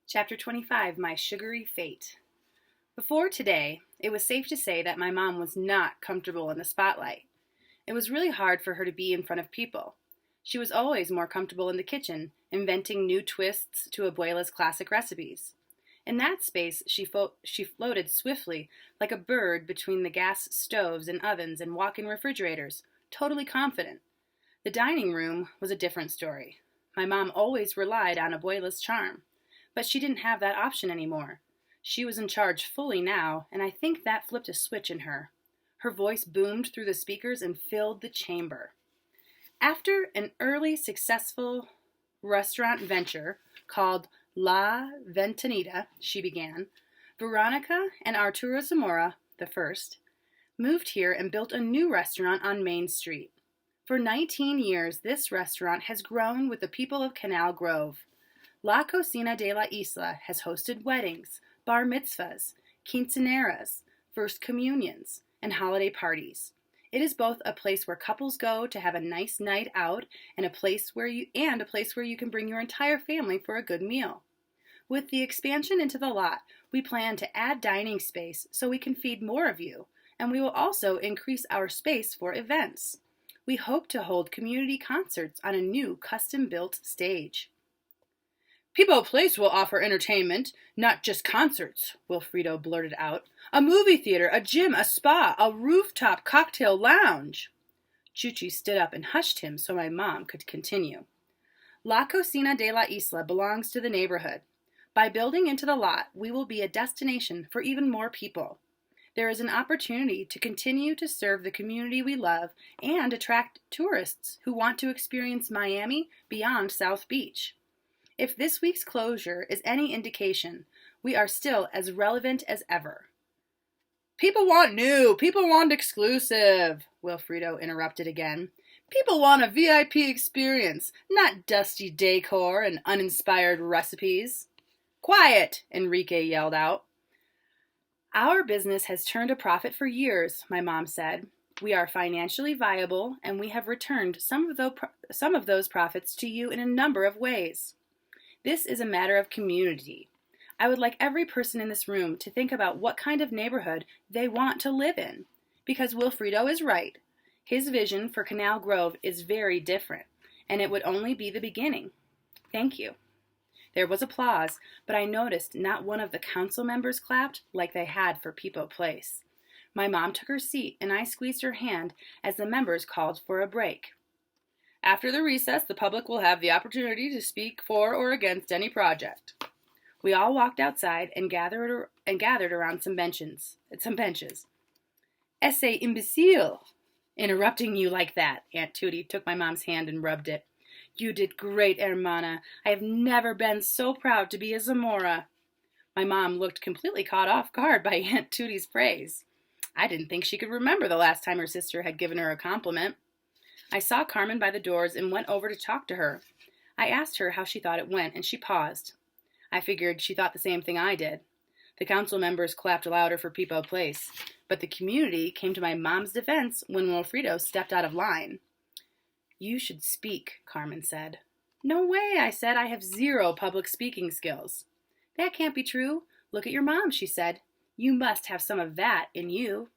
Chapter 25, My Sugary Fate. Before today, it was safe to say that my mom was not comfortable in the spotlight. It was really hard for her to be in front of people. She was always more comfortable in the kitchen, inventing new twists to Abuela's classic recipes. In that space, she floated swiftly, like a bird between the gas stoves and ovens and walk-in refrigerators, totally confident. The dining room was a different story. My mom always relied on Abuela's charm. But she didn't have that option anymore. She was in charge fully now, and I think that flipped a switch in her. Her voice boomed through the speakers and filled the chamber. After an early successful restaurant venture called La Ventanita, she began, Veronica and Arturo Zamora, the first, moved here and built a new restaurant on Main Street. For 19 years, this restaurant has grown with the people of Canal Grove. La Cocina de la Isla has hosted weddings, bar mitzvahs, quinceaneras, first communions, and holiday parties. It is both a place where couples go to have a nice night out and a place where you can bring your entire family for a good meal. With the expansion into the lot, we plan to add dining space so we can feed more of you, and we will also increase our space for events. We hope to hold community concerts on a new custom-built stage. People Place will offer entertainment, not just concerts, Wilfredo blurted out. A movie theater, a gym, a spa, a rooftop cocktail lounge. Chuchi stood up and hushed him so my mom could continue. La Cocina de la Isla belongs to the neighborhood. By building into the lot, we will be a destination for even more people. There is an opportunity to continue to serve the community we love and attract tourists who want to experience Miami beyond South Beach. If this week's closure is any indication, we are still as relevant as ever. People want new, people want exclusive, Wilfredo interrupted again. People want a VIP experience, not dusty decor and uninspired recipes. Quiet, Enrique yelled out. Our business has turned a profit for years, my mom said. We are financially viable, and we have returned some of those profits to you in a number of ways. This is a matter of community. I would like every person in this room to think about what kind of neighborhood they want to live in. Because Wilfredo is right. His vision for Canal Grove is very different, and it would only be the beginning. Thank you. There was applause, but I noticed not one of the council members clapped like they had for People Place. My mom took her seat, and I squeezed her hand as the members called for a break. After the recess, the public will have the opportunity to speak for or against any project. We all walked outside and gathered around some benches. Ese imbecile! Interrupting you like that, Aunt Tootie took my mom's hand and rubbed it. You did great, hermana. I have never been so proud to be a Zamora. My mom looked completely caught off guard by Aunt Tootie's praise. I didn't think she could remember the last time her sister had given her a compliment. I saw Carmen by the doors and went over to talk to her. I asked her how she thought it went, and she paused. I figured she thought the same thing I did. The council members clapped louder for People Place, but the community came to my mom's defense when Wilfredo stepped out of line. You should speak, Carmen said. No way, I said. I have 0 public speaking skills. That can't be true. Look at your mom, she said. You must have some of that in you.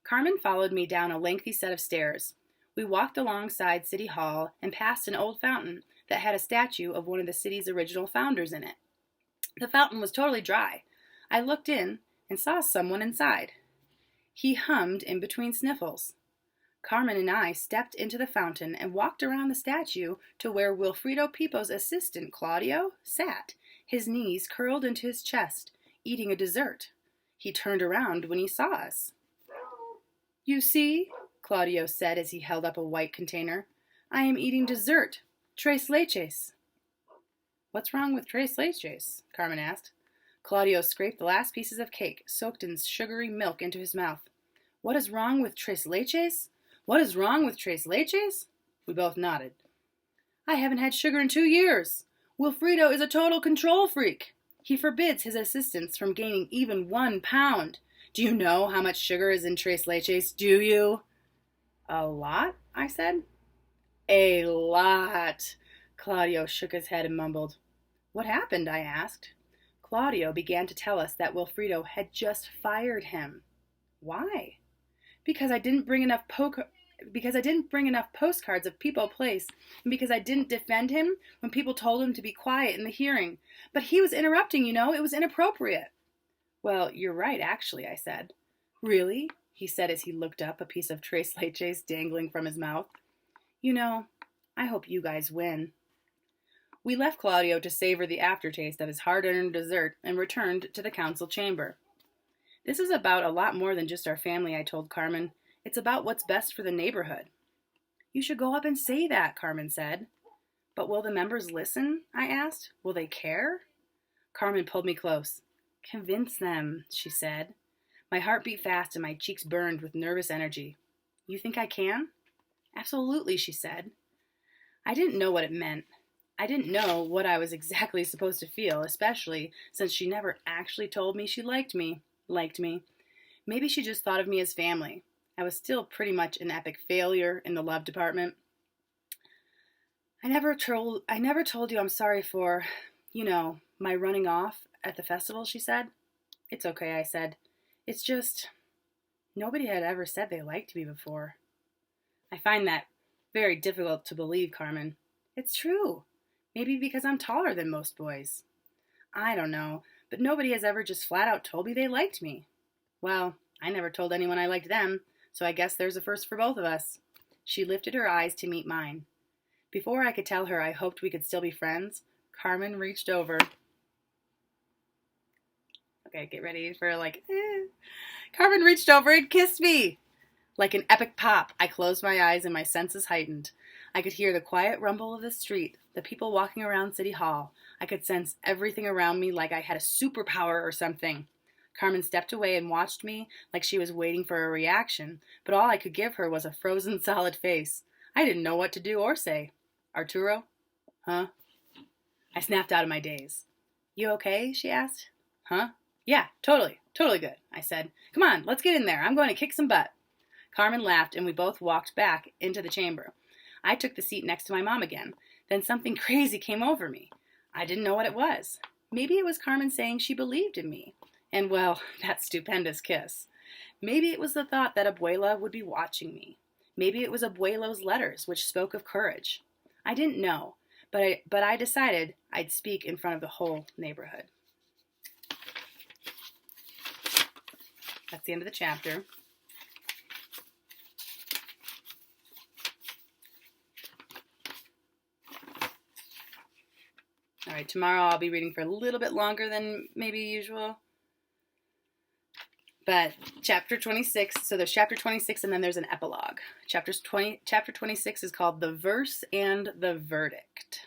Carmen followed me down a lengthy set of stairs. We walked alongside City Hall and past an old fountain that had a statue of one of the city's original founders in it. The fountain was totally dry. I looked in and saw someone inside. He hummed in between sniffles. Carmen and I stepped into the fountain and walked around the statue to where Wilfredo Pipo's assistant, Claudio, sat, his knees curled into his chest, eating a dessert. He turned around when he saw us. You see, Claudio said as he held up a white container, I am eating dessert, tres leches. What's wrong with tres leches? Carmen asked. Claudio scraped the last pieces of cake, soaked in sugary milk, into his mouth. What is wrong with tres leches? What is wrong with tres leches? We both nodded. I haven't had sugar in 2 years. Wilfredo is a total control freak. He forbids his assistants from gaining even 1 pound. Do you know how much sugar is in tres leches? Do you? A lot? I said. A lot. Claudio shook his head and mumbled. What happened? I asked. Claudio began to tell us that Wilfredo had just fired him. Why? Because I didn't bring enough postcards of People Place, and because I didn't defend him when people told him to be quiet in the hearing. But he was interrupting, you know. It was inappropriate. Well, you're right, actually, I said. Really? He said as he looked up, a piece of tres leches dangling from his mouth. You know, I hope you guys win. We left Claudio to savor the aftertaste of his hard-earned dessert and returned to the council chamber. This is about a lot more than just our family, I told Carmen. It's about what's best for the neighborhood. You should go up and say that, Carmen said. But will the members listen? I asked. Will they care? Carmen pulled me close. Convince them, she said. My heart beat fast and my cheeks burned with nervous energy. You think I can? Absolutely, she said. I didn't know what it meant. I didn't know what I was exactly supposed to feel, especially since she never actually told me she liked me. Maybe she just thought of me as family. I was still pretty much an epic failure in the love department. I never told you I'm sorry for, my running off at the festival, she said. It's okay, I said. It's just, nobody had ever said they liked me before. I find that very difficult to believe, Carmen. It's true. Maybe because I'm taller than most boys. I don't know, but nobody has ever just flat out told me they liked me. Well, I never told anyone I liked them, so I guess there's a first for both of us. She lifted her eyes to meet mine. Before I could tell her I hoped we could still be friends, Carmen reached over. Okay, get ready for Carmen reached over and kissed me. Like an epic pop, I closed my eyes and my senses heightened. I could hear the quiet rumble of the street, the people walking around City Hall. I could sense everything around me like I had a superpower or something. Carmen stepped away and watched me like she was waiting for a reaction, but all I could give her was a frozen solid face. I didn't know what to do or say. Arturo? Huh? I snapped out of my daze. You okay? She asked. Huh? Yeah, totally good, I said. Come on, let's get in there. I'm going to kick some butt. Carmen laughed and we both walked back into the chamber. I took the seat next to my mom again. Then something crazy came over me. I didn't know what it was. Maybe it was Carmen saying she believed in me. And, well, that stupendous kiss. Maybe it was the thought that Abuela would be watching me. Maybe it was Abuelo's letters, which spoke of courage. I didn't know, but I decided I'd speak in front of the whole neighborhood. That's the end of the chapter. All right, tomorrow I'll be reading for a little bit longer than maybe usual. But chapter 26, so there's chapter 26 and then there's an epilogue. Chapter 26 is called The Verse and the Verdict.